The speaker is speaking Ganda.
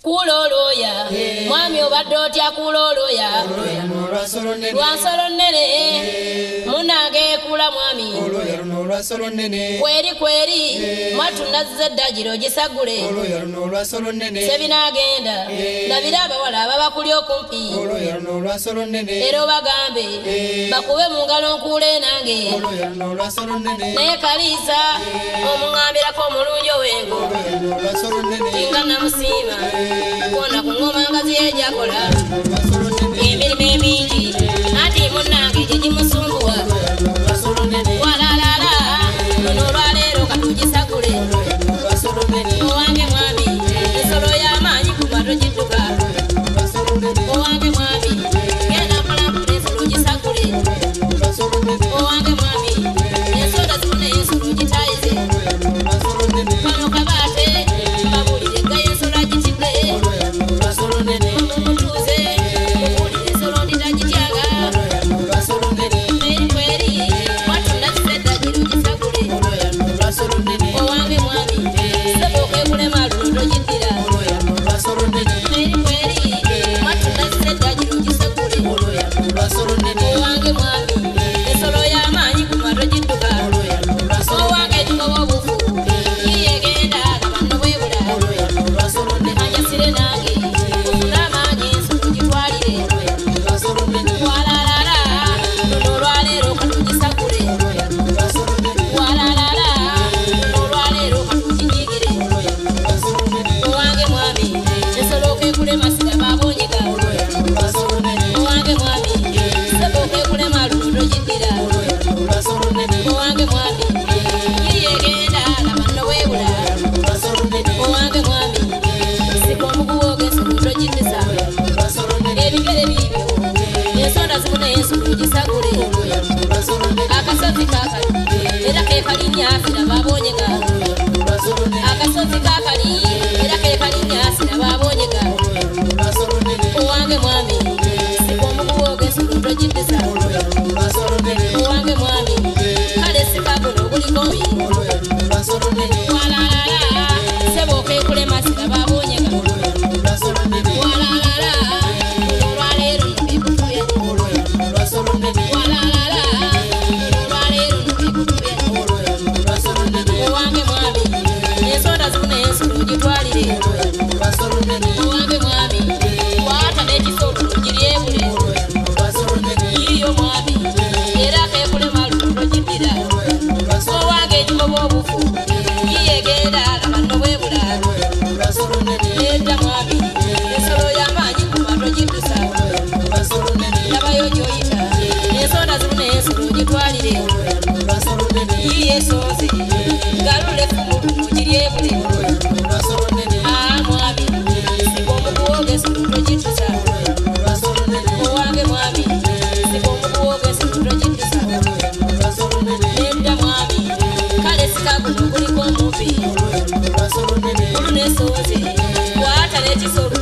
kuloloya mwami obadde otya kuloloya lwansolo nnene munange ekula mwami kweri kweri mwatunazza eddagiro gisagule sebinagenda ndabira abawala ababakuli okumpi era obagambe bakube mu ngalo nkuule nange naye kaliisa omuŋambirako omulungi owengo tinga namusiima kwona ku ngoma ngazi yejakola emirimu emingi anti munnange gye gimusumbuwa walalala luno olwaleero katugisagule owange mwami ensolo y'amaanyi kuba togidduka owange mwami genda mpalampula ensolo gisagule owange mwami ensonda zifuna ensolo gitayize kano kabaate mbabulire ga ensolo agitidde mumutuuze mubulire ensolo nditagityaga eri kweri mwatunazza eddagiro gisagule owange mwami sebo okekulema luno togiddira eri kweri mwatunazza eddagiro gisagule owange mwami ensolo y'amaanyi kuma togidduka owange ekigoba obufu yiyegenda gabanno bwebula anjasire nange ofuna amaanyi ensolo gitwalire walalala luno olwaleero katugisagule walalala luno olwaleero katuginyigire owange mwami ensolo okekulema siraba abonyega owange mwami sebo okekulema luno togiddira owange mwami yiyegenda gabanno bwebula owange mwami sika omuguwa og'ensolo togiddisa ebigere biibyo ensonda zifuna ensolo gisagule akasozi kakali era kekalinnya siraba abonyega akasozi kakali era kekalinnya siraba abonyega owange mwami sika omuguwa og'ensolo togiddisa owange mwami kale sika guno guliko mbi walalala sebo okekulema siraba abonyega walalala olwaleero nobikutuya walalala olwaleero nobikutuya owange mwami ensonda zifuna ensolo gitwalire owange mwami waata n'ekisolo giryebule yiyo mwami era kekulema luno togiddira owange ekigoba obufu yiyegenda gabanno bwebula nedda mwami ensolo y'amaanyi kuma togiddusa labayo gy'oyita ensonda zifuna ensolo gitwalire yiyo esonze galule efumu luno giryebule mwami sika omuguwa og'ensolo togiddusa owange mwami sika omuguwa og'ensolo togiddusa nedda mwami kale sika guno guliko omubi gulu n'esonze waata n'ekisolo